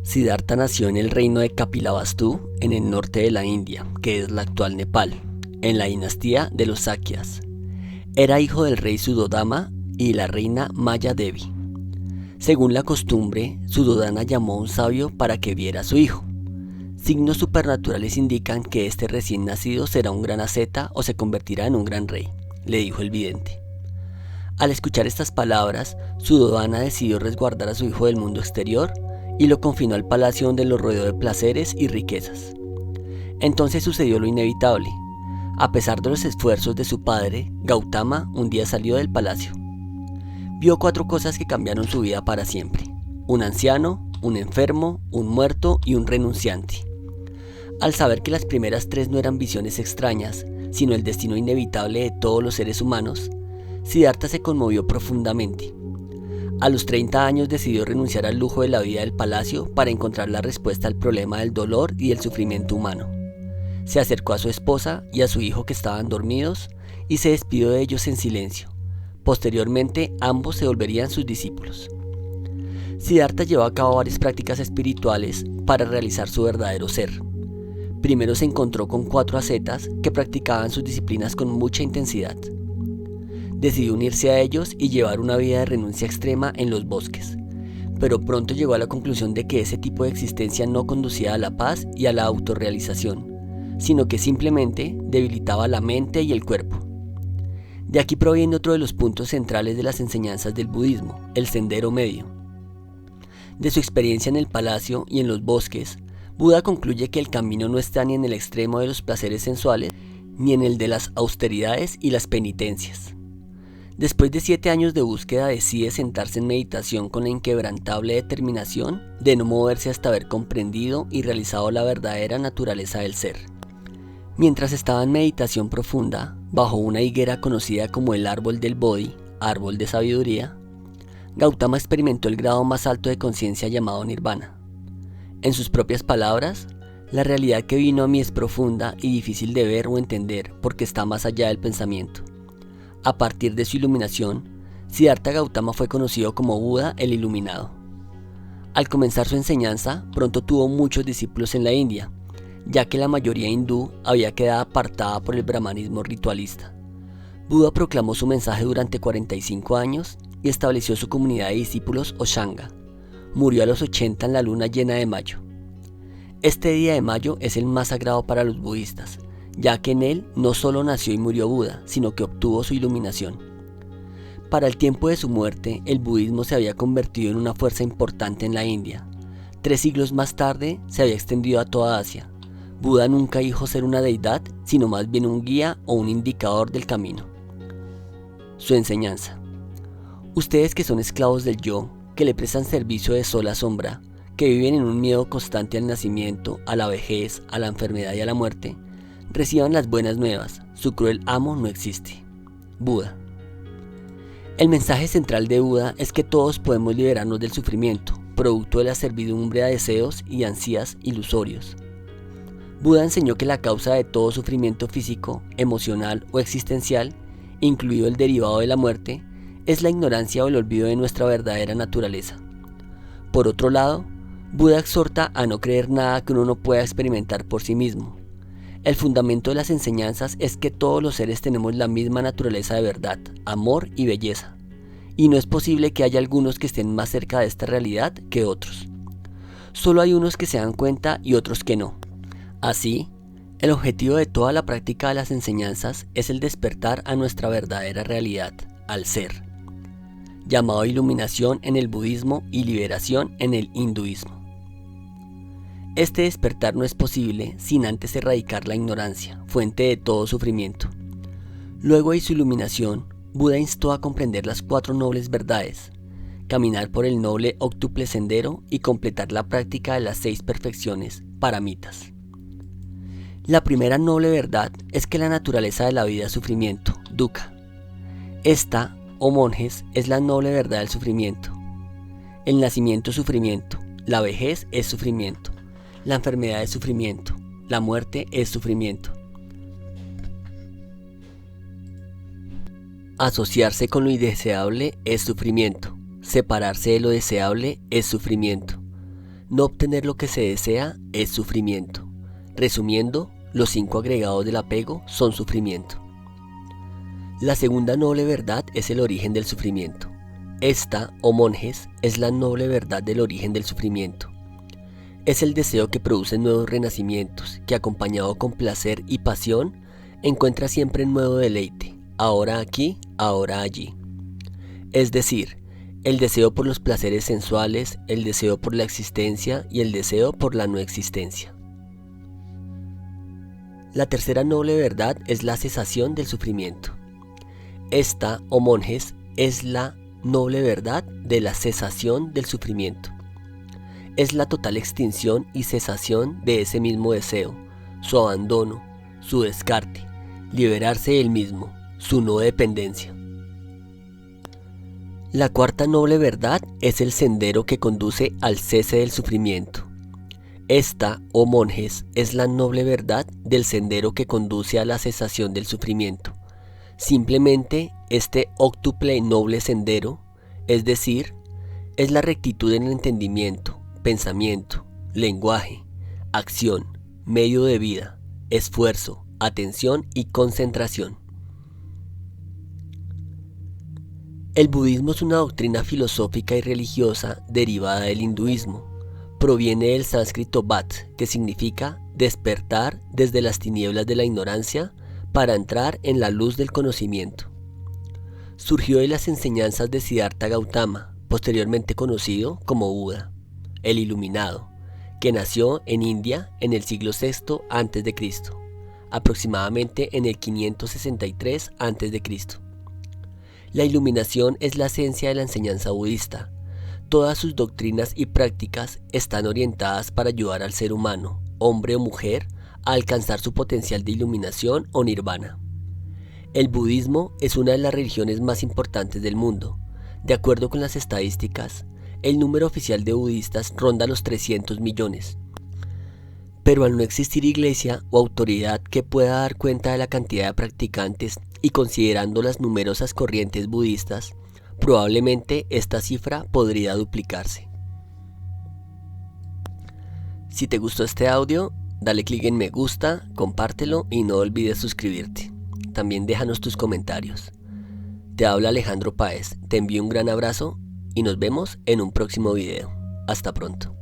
Siddhartha nació en el reino de Kapilavastu, en el norte de la India, que es la actual Nepal, en la dinastía de los Sakyas. Era hijo del rey Suddhodama y la reina Maya Devi. Según la costumbre, Suddhodana llamó a un sabio para que viera a su hijo. Signos supernaturales indican que este recién nacido será un gran asceta o se convertirá en un gran rey, le dijo el vidente. Al escuchar estas palabras, Suddhodana decidió resguardar a su hijo del mundo exterior y lo confinó al palacio donde lo rodeó de placeres y riquezas. Entonces sucedió lo inevitable. A pesar de los esfuerzos de su padre, Gautama un día salió del palacio. Vio 4 cosas que cambiaron su vida para siempre: un anciano, un enfermo, un muerto y un renunciante. Al saber que las primeras 3 no eran visiones extrañas, sino el destino inevitable de todos los seres humanos, Siddhartha se conmovió profundamente. A los 30 años decidió renunciar al lujo de la vida del palacio para encontrar la respuesta al problema del dolor y el sufrimiento humano. Se acercó a su esposa y a su hijo que estaban dormidos y se despidió de ellos en silencio. Posteriormente, ambos se volverían sus discípulos. Siddhartha llevó a cabo varias prácticas espirituales para realizar su verdadero ser. Primero se encontró con 4 ascetas que practicaban sus disciplinas con mucha intensidad. Decidió unirse a ellos y llevar una vida de renuncia extrema en los bosques, pero pronto llegó a la conclusión de que ese tipo de existencia no conducía a la paz y a la autorrealización, sino que simplemente debilitaba la mente y el cuerpo. De aquí proviene otro de los puntos centrales de las enseñanzas del budismo, el sendero medio. De su experiencia en el palacio y en los bosques, Buda concluye que el camino no está ni en el extremo de los placeres sensuales, ni en el de las austeridades y las penitencias. Después de 7 años de búsqueda, decide sentarse en meditación con la inquebrantable determinación de no moverse hasta haber comprendido y realizado la verdadera naturaleza del ser. Mientras estaba en meditación profunda, bajo una higuera conocida como el árbol del Bodhi, árbol de sabiduría, Gautama experimentó el grado más alto de conciencia llamado Nirvana. En sus propias palabras, la realidad que vino a mí es profunda y difícil de ver o entender porque está más allá del pensamiento. A partir de su iluminación, Siddhartha Gautama fue conocido como Buda el Iluminado. Al comenzar su enseñanza, pronto tuvo muchos discípulos en la India, ya que la mayoría hindú había quedado apartada por el brahmanismo ritualista. Buda proclamó su mensaje durante 45 años y estableció su comunidad de discípulos o Sangha. Murió a los 80 en la luna llena de mayo. Este día de mayo es el más sagrado para los budistas, ya que en él no solo nació y murió Buda, sino que obtuvo su iluminación. Para el tiempo de su muerte, el budismo se había convertido en una fuerza importante en la India. 3 siglos más tarde, se había extendido a toda Asia. Buda nunca dijo ser una deidad, sino más bien un guía o un indicador del camino. Su enseñanza: ustedes que son esclavos del yo, que le prestan servicio de sol a sombra, que viven en un miedo constante al nacimiento, a la vejez, a la enfermedad y a la muerte, reciban las buenas nuevas, su cruel amo no existe. Buda. El mensaje central de Buda es que todos podemos liberarnos del sufrimiento, producto de la servidumbre a deseos y ansias ilusorios. Buda enseñó que la causa de todo sufrimiento físico, emocional o existencial, incluido el derivado de la muerte, es la ignorancia o el olvido de nuestra verdadera naturaleza. Por otro lado, Buda exhorta a no creer nada que uno no pueda experimentar por sí mismo. El fundamento de las enseñanzas es que todos los seres tenemos la misma naturaleza de verdad, amor y belleza, y no es posible que haya algunos que estén más cerca de esta realidad que otros. Solo hay unos que se dan cuenta y otros que no. Así, el objetivo de toda la práctica de las enseñanzas es el despertar a nuestra verdadera realidad, al ser, llamado iluminación en el budismo y liberación en el hinduismo. Este despertar no es posible sin antes erradicar la ignorancia, fuente de todo sufrimiento. Luego de su iluminación, Buda instó a comprender las 4 nobles verdades, caminar por el noble óctuple sendero y completar la práctica de las 6 perfecciones, paramitas. La primera noble verdad es que la naturaleza de la vida es sufrimiento, dukkha. Esta, oh monjes, es la noble verdad del sufrimiento. El nacimiento es sufrimiento, la vejez es sufrimiento. La enfermedad es sufrimiento, la muerte es sufrimiento. Asociarse con lo indeseable es sufrimiento, separarse de lo deseable es sufrimiento. No obtener lo que se desea es sufrimiento. Resumiendo, los 5 agregados del apego son sufrimiento. La segunda noble verdad es el origen del sufrimiento. Esta, oh monjes, es la noble verdad del origen del sufrimiento. Es el deseo que produce nuevos renacimientos, que acompañado con placer y pasión, encuentra siempre nuevo deleite, ahora aquí, ahora allí. Es decir, el deseo por los placeres sensuales, el deseo por la existencia y el deseo por la no existencia. La tercera noble verdad es la cesación del sufrimiento. Esta, oh monjes, es la noble verdad de la cesación del sufrimiento. Es la total extinción y cesación de ese mismo deseo, su abandono, su descarte, liberarse del mismo, su no dependencia. La cuarta noble verdad es el sendero que conduce al cese del sufrimiento. Esta, oh monjes, es la noble verdad del sendero que conduce a la cesación del sufrimiento. Simplemente este óctuple noble sendero, es decir, es la rectitud en el entendimiento, pensamiento, lenguaje, acción, medio de vida, esfuerzo, atención y concentración. El budismo es una doctrina filosófica y religiosa derivada del hinduismo. Proviene del sánscrito bat, que significa despertar desde las tinieblas de la ignorancia para entrar en la luz del conocimiento. Surgió de las enseñanzas de Siddhartha Gautama, posteriormente conocido como Buda, el Iluminado, que nació en India en el siglo VI a.C., aproximadamente en el 563 a.C. La iluminación es la esencia de la enseñanza budista. Todas sus doctrinas y prácticas están orientadas para ayudar al ser humano, hombre o mujer, a alcanzar su potencial de iluminación o nirvana. El budismo es una de las religiones más importantes del mundo. De acuerdo con las estadísticas, el número oficial de budistas ronda los 300 millones. Pero al no existir iglesia o autoridad que pueda dar cuenta de la cantidad de practicantes y considerando las numerosas corrientes budistas, probablemente esta cifra podría duplicarse. Si te gustó este audio, dale clic en me gusta, compártelo y no olvides suscribirte. También déjanos tus comentarios. Te habla Alejandro Páez, te envío un gran abrazo y nos vemos en un próximo video. Hasta pronto.